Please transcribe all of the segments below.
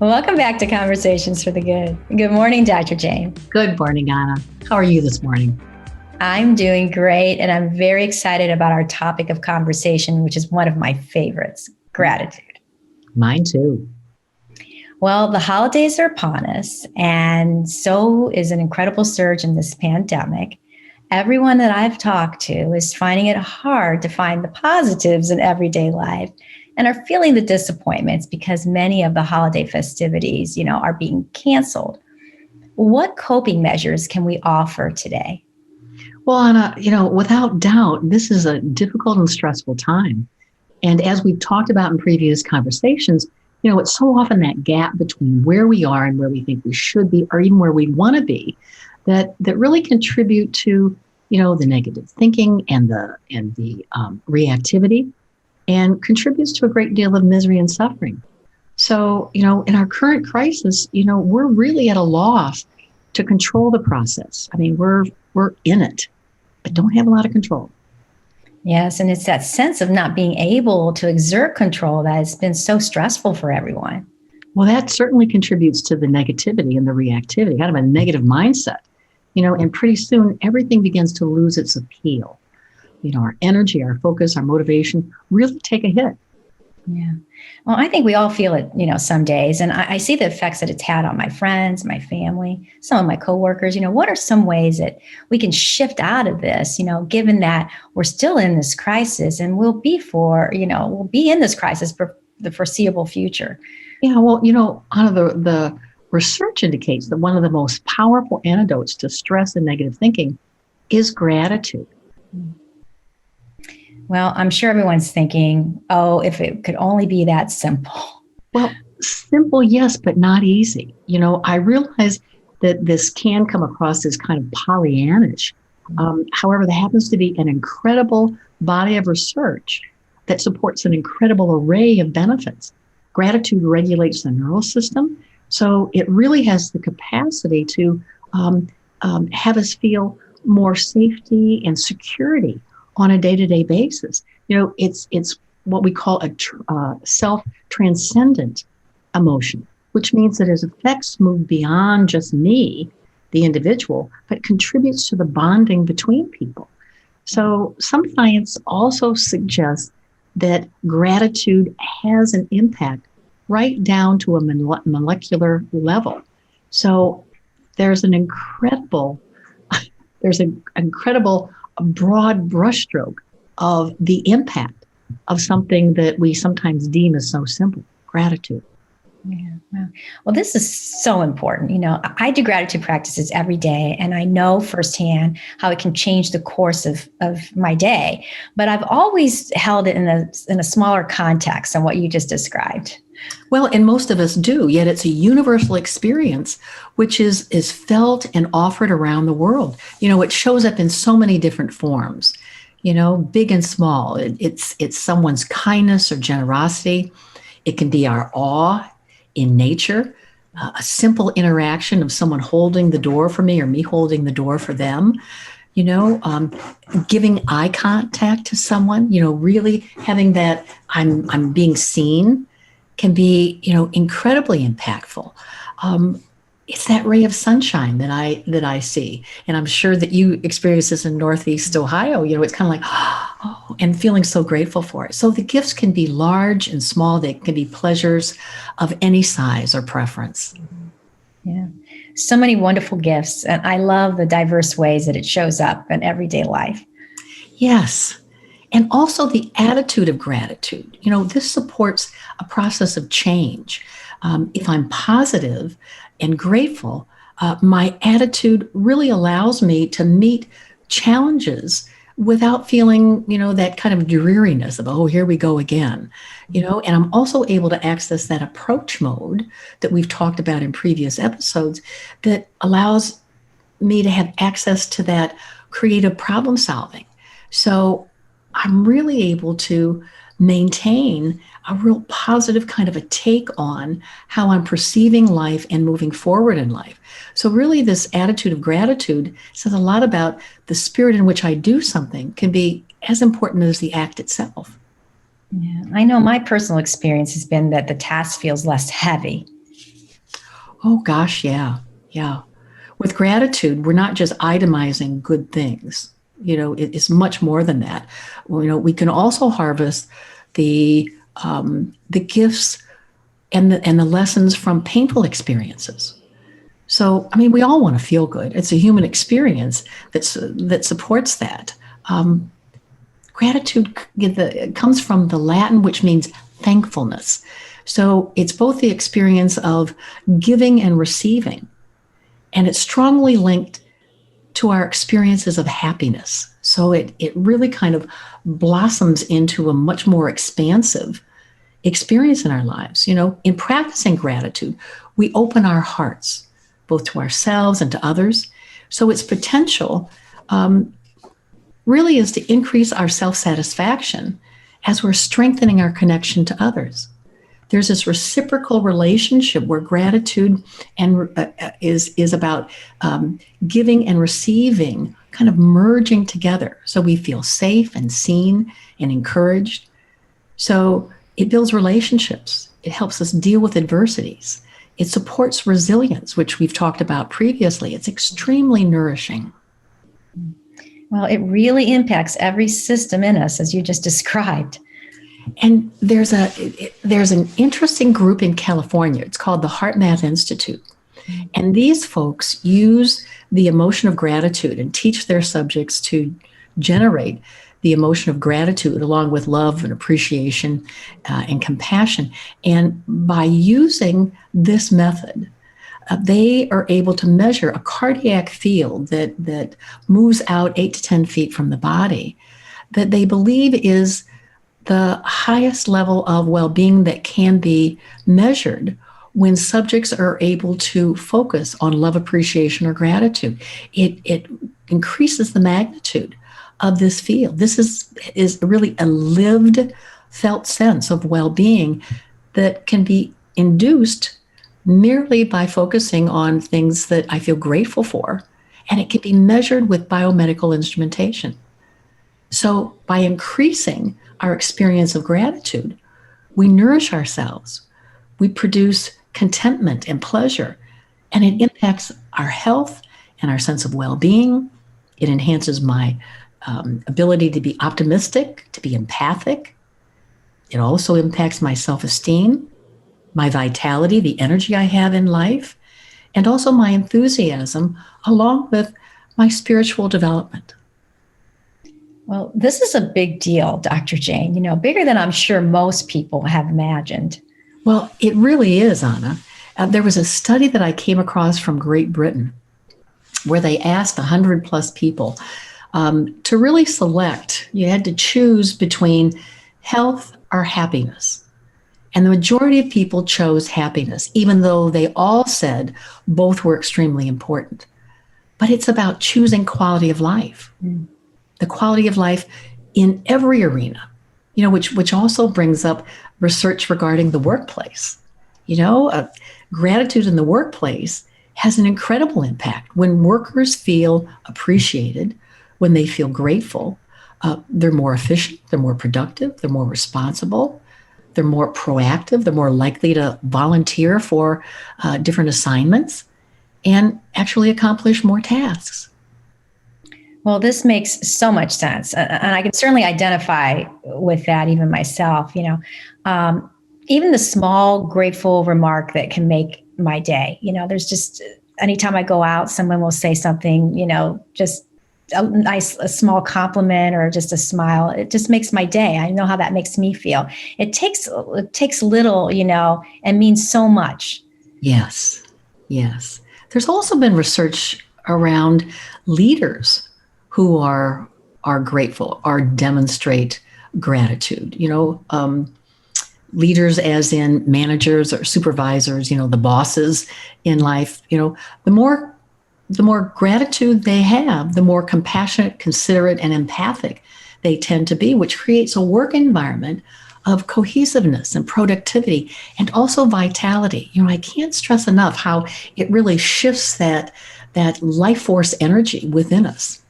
Welcome back to Conversations for the Good. Good morning, Dr. Jane. Good morning, Anna. How are you this morning? I'm doing great, and I'm very excited about our topic of conversation, which is one of my favorites, gratitude. Mine too. Well, the holidays are upon us, and so is an incredible surge in this pandemic. Everyone that I've talked to is finding it hard to find the positives in everyday life and are feeling the disappointments because many of the holiday festivities, are being canceled. What coping measures can we offer today? Well, Anna, without doubt, this is a difficult and stressful time. And as we've talked about in previous conversations, it's so often that gap between where we are and where we think we should be, or even where we want to be, that really contribute to, the negative thinking and the reactivity, and contributes to a great deal of misery and suffering. So, in our current crisis, we're really at a loss to control the process. I mean, we're in it, but don't have a lot of control. Yes, and it's that sense of not being able to exert control that has been so stressful for everyone. Well, that certainly contributes to the negativity and the reactivity, kind of a negative mindset, and pretty soon everything begins to lose its appeal. Our energy, our focus, our motivation really take a hit. Yeah. Well, I think we all feel it, some days. And I see the effects that it's had on my friends, my family, some of my coworkers. What are some ways that we can shift out of this, given that we're still in this crisis and we'll be in this crisis for the foreseeable future? Yeah, well, Anna, the research indicates that one of the most powerful antidotes to stress and negative thinking is gratitude. Well, I'm sure everyone's thinking, oh, if it could only be that simple. Well, simple, yes, but not easy. I realize that this can come across as kind of Pollyannish. However, there happens to be an incredible body of research that supports an incredible array of benefits. Gratitude regulates the neural system, so it really has the capacity to have us feel more safety and security on a day-to-day basis. It's what we call a self-transcendent emotion, which means that its effects move beyond just me, the individual, but contributes to the bonding between people. So some science also suggests that gratitude has an impact right down to a molecular level. So there's an incredible a broad brushstroke of the impact of something that we sometimes deem as so simple, gratitude. Yeah. Well, this is so important. I do gratitude practices every day, and I know firsthand how it can change the course of my day. But I've always held it in a smaller context than what you just described. Well, and most of us do, yet it's a universal experience, which is felt and offered around the world. It shows up in so many different forms, big and small. It's someone's kindness or generosity. It can be our awe in nature, a simple interaction of someone holding the door for me or me holding the door for them. Giving eye contact to someone, really having that I'm being seen can be, incredibly impactful. It's that ray of sunshine that I see, and I'm sure that you experience this in Northeast Ohio. It's kind of like, oh, and feeling so grateful for it. So the gifts can be large and small. They can be pleasures of any size or preference. Yeah, so many wonderful gifts, and I love the diverse ways that it shows up in everyday life. Yes. And also the attitude of gratitude. This supports a process of change. If I'm positive and grateful, my attitude really allows me to meet challenges without feeling, that kind of dreariness of, oh, here we go again. And I'm also able to access that approach mode that we've talked about in previous episodes that allows me to have access to that creative problem solving. So I'm really able to maintain a real positive kind of a take on how I'm perceiving life and moving forward in life. So really this attitude of gratitude says a lot about the spirit in which I do something can be as important as the act itself. Yeah, I know my personal experience has been that the task feels less heavy. Oh gosh, yeah. Yeah. With gratitude, we're not just itemizing good things. It's much more than that. We can also harvest the gifts and the lessons from painful experiences. So, I mean, we all want to feel good. It's a human experience that supports that. Gratitude comes from the Latin, which means thankfulness. So it's both the experience of giving and receiving, and it's strongly linked to our experiences of happiness. So it really kind of blossoms into a much more expansive experience in our lives. In practicing gratitude, we open our hearts both to ourselves and to others. So its potential really is to increase our self satisfaction as we're strengthening our connection to others. There's this reciprocal relationship where gratitude is about giving and receiving, kind of merging together, so we feel safe and seen and encouraged. So it builds relationships. It helps us deal with adversities. It supports resilience, which we've talked about previously. It's extremely nourishing. Well, it really impacts every system in us, as you just described. And there's an interesting group in California. It's called the HeartMath Institute. And these folks use the emotion of gratitude and teach their subjects to generate the emotion of gratitude along with love and appreciation and compassion. And by using this method, they are able to measure a cardiac field that moves out 8 to 10 feet from the body that they believe is the highest level of well-being that can be measured when subjects are able to focus on love, appreciation, or gratitude. It increases the magnitude of this field. This is really a lived, felt sense of well-being that can be induced merely by focusing on things that I feel grateful for, and it can be measured with biomedical instrumentation. So by increasing our experience of gratitude, we nourish ourselves, we produce contentment and pleasure, and it impacts our health and our sense of well-being. It enhances my ability to be optimistic, to be empathic. It also impacts my self-esteem, my vitality, the energy I have in life, and also my enthusiasm, along with my spiritual development. Well, this is a big deal, Dr. Jane, bigger than I'm sure most people have imagined. Well, it really is, Anna. There was a study that I came across from Great Britain where they asked 100 plus people to really select. You had to choose between health or happiness. And the majority of people chose happiness, even though they all said both were extremely important. But it's about choosing quality of life. The quality of life in every arena, which also brings up research regarding the workplace. Gratitude in the workplace has an incredible impact. When workers feel appreciated, when they feel grateful, they're more efficient, they're more productive, they're more responsible, they're more proactive, they're more likely to volunteer for different assignments and actually accomplish more tasks. Well, this makes so much sense. And I can certainly identify with that even myself, even the small, grateful remark that can make my day. There's just, anytime I go out, someone will say something, just a small compliment or just a smile. It just makes my day. I know how that makes me feel. It takes little, and means so much. Yes. Yes. There's also been research around leaders who are grateful or demonstrate gratitude. Leaders as in managers or supervisors, the bosses in life. The more gratitude they have, the more compassionate, considerate, and empathic they tend to be, which creates a work environment of cohesiveness and productivity and also vitality. I can't stress enough how it really shifts that life force energy within us.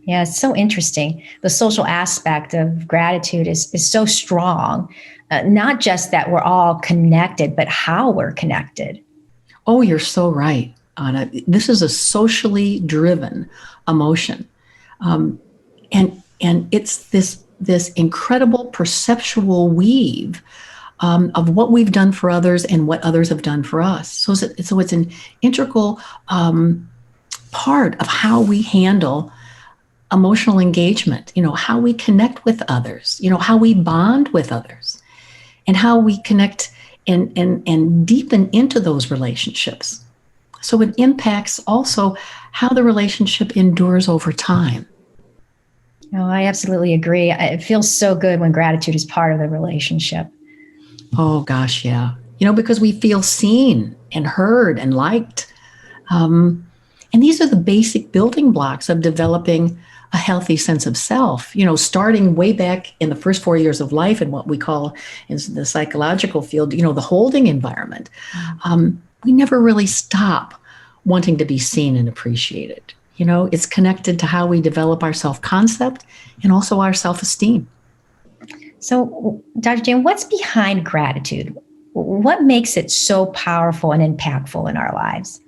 Yeah, it's so interesting. The social aspect of gratitude is so strong, not just that we're all connected, but how we're connected. Oh, you're so right, Anna. This is a socially driven emotion. Um, and it's this incredible perceptual weave of what we've done for others and what others have done for us. So it's an integral part of how we handle emotional engagement, how we connect with others, how we bond with others, and how we connect and deepen into those relationships. So it impacts also how the relationship endures over time. No, I absolutely agree. It feels so good when gratitude is part of the relationship. Oh, gosh, yeah. Because we feel seen and heard and liked. And these are the basic building blocks of developing a healthy sense of self, starting way back in the first 4 years of life in what we call in the psychological field, the holding environment. We never really stop wanting to be seen and appreciated. It's connected to how we develop our self concept and also our self esteem. So, Dr. Jane, what's behind gratitude? What makes it so powerful and impactful in our lives?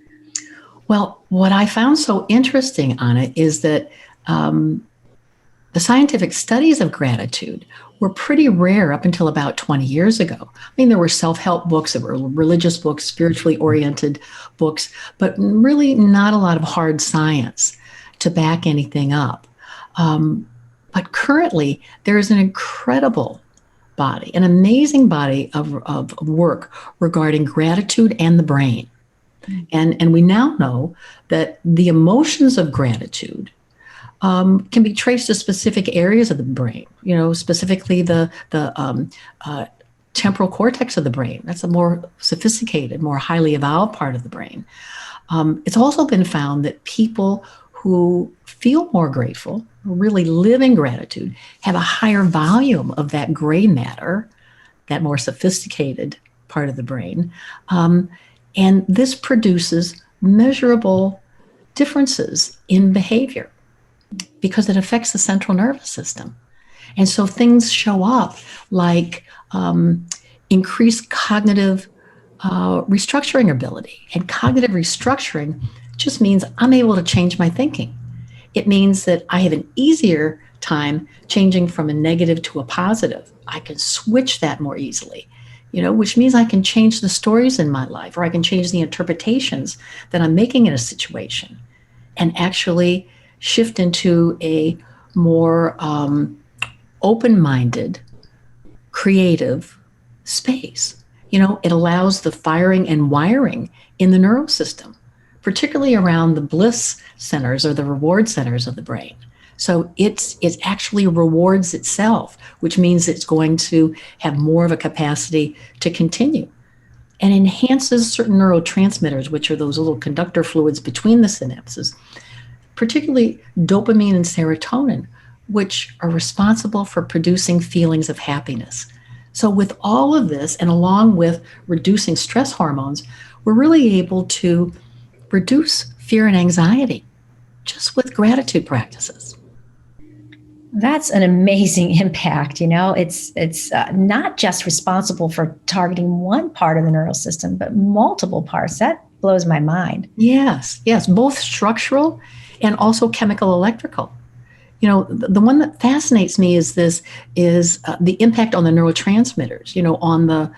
Well, what I found so interesting on it is that the scientific studies of gratitude were pretty rare up until about 20 years ago. I mean, there were self-help books, there were religious books, spiritually oriented books, but really not a lot of hard science to back anything up. But currently, there is an incredible body, an amazing body of work regarding gratitude and the brain. And we now know that the emotions of gratitude can be traced to specific areas of the brain, specifically the temporal cortex of the brain. That's a more sophisticated, more highly evolved part of the brain. It's also been found that people who feel more grateful, who really live in gratitude, have a higher volume of that gray matter, that more sophisticated part of the brain. And this produces measurable differences in behavior because it affects the central nervous system. And so things show up like increased cognitive restructuring ability. And cognitive restructuring just means I'm able to change my thinking. It means that I have an easier time changing from a negative to a positive. I can switch that more easily, which means I can change the stories in my life, or I can change the interpretations that I'm making in a situation and actually shift into a more open-minded, creative space. It allows the firing and wiring in the neural system, particularly around the bliss centers or the reward centers of the brain. So it actually rewards itself, which means it's going to have more of a capacity to continue and enhances certain neurotransmitters, which are those little conductor fluids between the synapses, particularly dopamine and serotonin, which are responsible for producing feelings of happiness. So with all of this, and along with reducing stress hormones, we're really able to reduce fear and anxiety just with gratitude practices. That's an amazing impact. It's not just responsible for targeting one part of the neural system, but multiple parts. That blows my mind. Yes, both structural and also chemical electrical. The one that fascinates me is the impact on the neurotransmitters. On the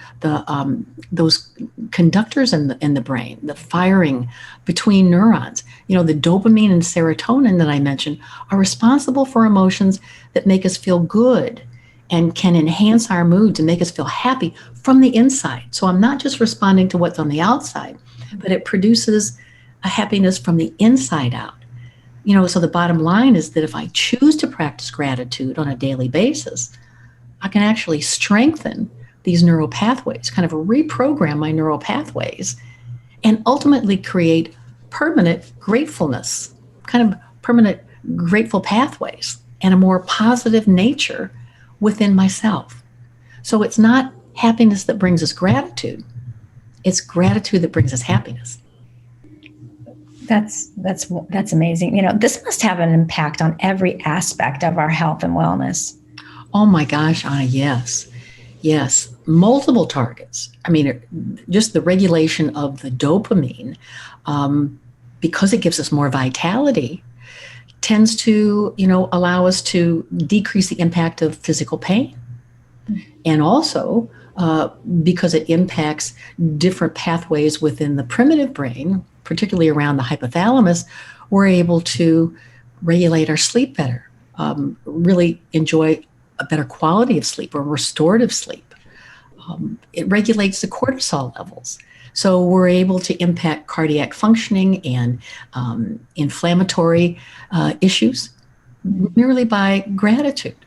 those conductors in the brain, the firing between neurons. The dopamine and serotonin that I mentioned are responsible for emotions that make us feel good and can enhance our moods and make us feel happy from the inside. So I'm not just responding to what's on the outside, but it produces a happiness from the inside out. So the bottom line is that if I choose to practice gratitude on a daily basis, I can actually strengthen these neural pathways, kind of reprogram my neural pathways, and ultimately create permanent gratefulness, kind of permanent grateful pathways and a more positive nature within myself. So it's not happiness that brings us gratitude. It's gratitude that brings us happiness. That's amazing. This must have an impact on every aspect of our health and wellness. Oh my gosh, Anna, yes. Yes, multiple targets. I mean, just the regulation of the dopamine, um, because it gives us more vitality, tends to, allow us to decrease the impact of physical pain. And also, uh, because it impacts different pathways within the primitive brain, particularly around the hypothalamus, we're able to regulate our sleep better, really enjoy a better quality of sleep or restorative sleep. It regulates the cortisol levels. So we're able to impact cardiac functioning and inflammatory issues merely by gratitude.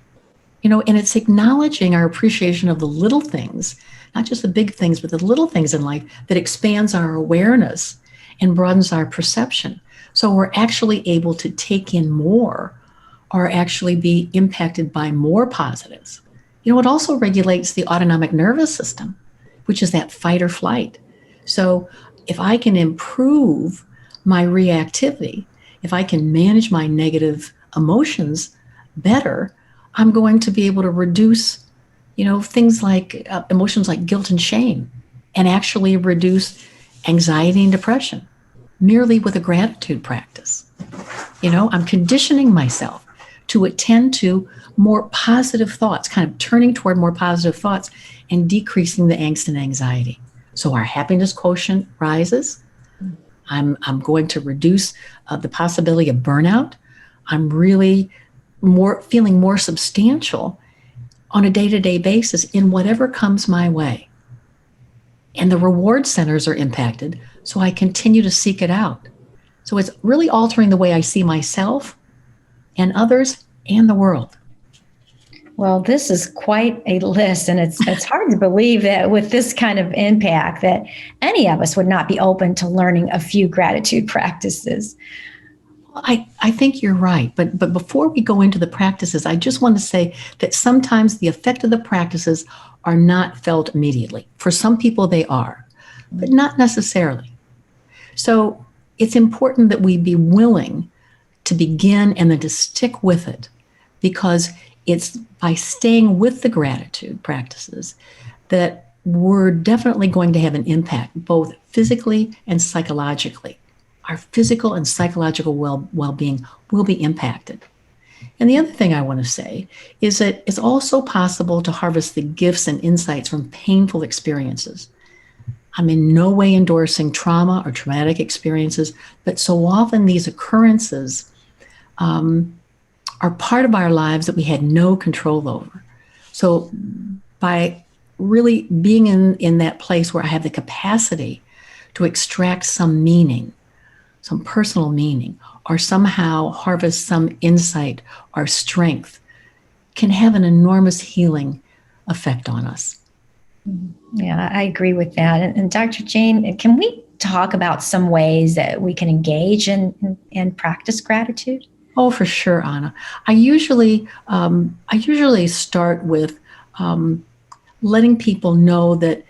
And it's acknowledging our appreciation of the little things, not just the big things, but the little things in life that expands our awareness and broadens our perception. So we're actually able to take in more or actually be impacted by more positives. It also regulates the autonomic nervous system, which is that fight or flight. So if I can improve my reactivity, if I can manage my negative emotions better, I'm going to be able to reduce, things like emotions like guilt and shame, and actually reduce anxiety and depression merely with a gratitude practice. I'm conditioning myself to attend to more positive thoughts, kind of turning toward more positive thoughts and decreasing the angst and anxiety. So our happiness quotient rises. I'm going to reduce the possibility of burnout. I'm really feeling more substantial on a day-to-day basis in whatever comes my way. And the reward centers are impacted, so I continue to seek it out. So it's really altering the way I see myself and others and the world. Well, this is quite a list, and it's hard to believe that with this kind of impact that any of us would not be open to learning a few gratitude practices. I think you're right. But before we go into the practices, I just want to say that sometimes the effect of the practices are not felt immediately. For some people, they are, but not necessarily. So it's important that we be willing to begin and then to stick with it, because it's by staying with the gratitude practices that we're definitely going to have an impact, both physically and psychologically. Our physical and psychological well-being will be impacted. And the other thing I want to say is that it's also possible to harvest the gifts and insights from painful experiences. I'm in no way endorsing trauma or traumatic experiences, but so often these occurrences are part of our lives that we had no control over. So by really being in that place where I have the capacity to extract some meaning, some personal meaning, or somehow harvest some insight or strength, can have an enormous healing effect on us. Yeah, I agree with that. And Dr. Jane, can we talk about some ways that we can engage and practice gratitude? Oh, for sure, Anna. I usually start with letting people know that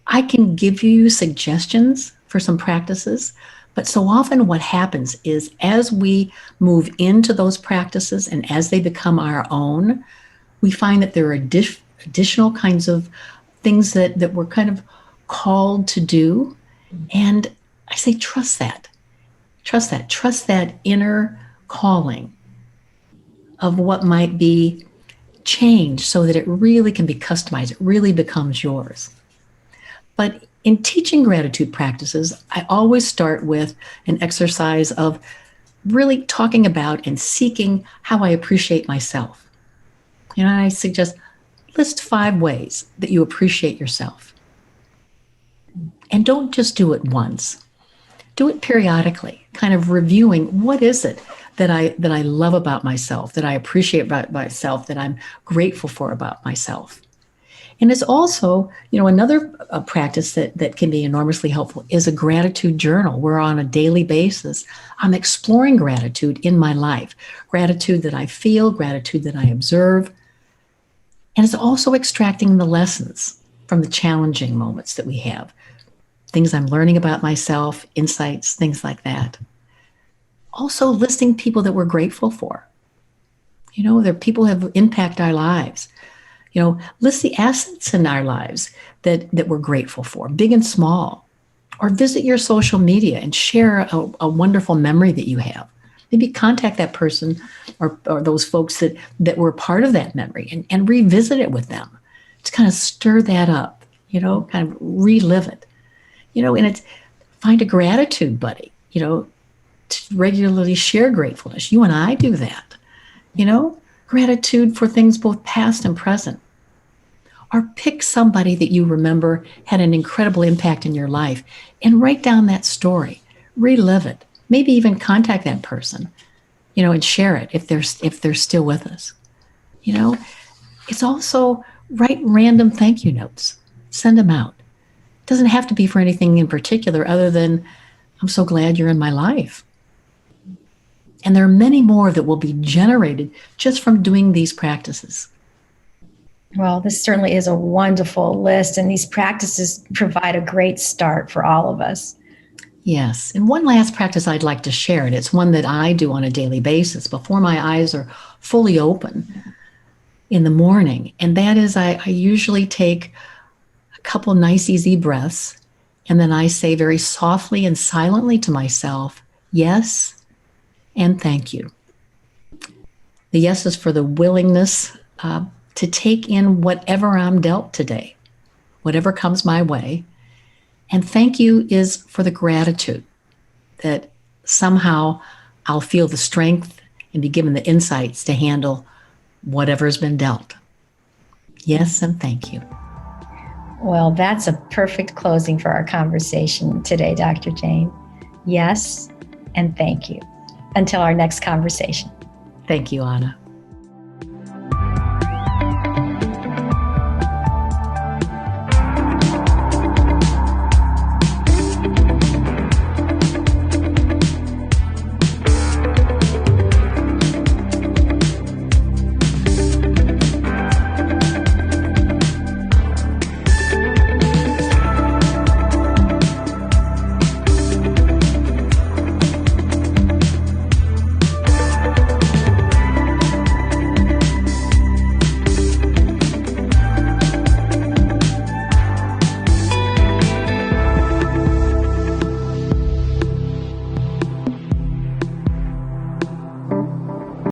I can give you suggestions for some practices, but so often what happens is as we move into those practices and as they become our own, we find that there are additional kinds of things that we're kind of called to do. And I say, trust that inner calling of what might be changed so that it really can be customized. It really becomes yours. But in teaching gratitude practices, I always start with an exercise of really talking about and seeking how I appreciate myself. I suggest list 5 ways that you appreciate yourself. And don't just do it once. Do it periodically, kind of reviewing what is it that I love about myself, that I appreciate about myself, that I'm grateful for about myself. And it's also, another practice that can be enormously helpful is a gratitude journal, where on a daily basis, I'm exploring gratitude in my life, gratitude that I feel, gratitude that I observe. And it's also extracting the lessons from the challenging moments that we have, things I'm learning about myself, insights, things like that. Also listing people that we're grateful for. There are people who have impacted our lives. List the assets in our lives that we're grateful for, big and small. Or visit your social media and share a wonderful memory that you have. Maybe contact that person or those folks that were part of that memory and revisit it with them to kind of stir that up, kind of relive it. And it's find a gratitude buddy, to regularly share gratefulness. You and I do that, gratitude for things both past and present. Or pick somebody that you remember had an incredible impact in your life and write down that story, relive it, maybe even contact that person, and share it if they're still with us. It's also write random thank you notes, send them out. It doesn't have to be for anything in particular other than, I'm so glad you're in my life. And there are many more that will be generated just from doing these practices. Well, this certainly is a wonderful list, and these practices provide a great start for all of us. Yes. And one last practice I'd like to share, and it's one that I do on a daily basis before my eyes are fully open in the morning. And that is, I usually take a couple nice, easy breaths, and then I say very softly and silently to myself, yes, and thank you. The yes is for the willingness to take in whatever I'm dealt today, whatever comes my way. And thank you is for the gratitude that somehow I'll feel the strength and be given the insights to handle whatever's been dealt. Yes, and thank you. Well, that's a perfect closing for our conversation today, Dr. Jane. Yes, and thank you. Until our next conversation. Thank you, Anna.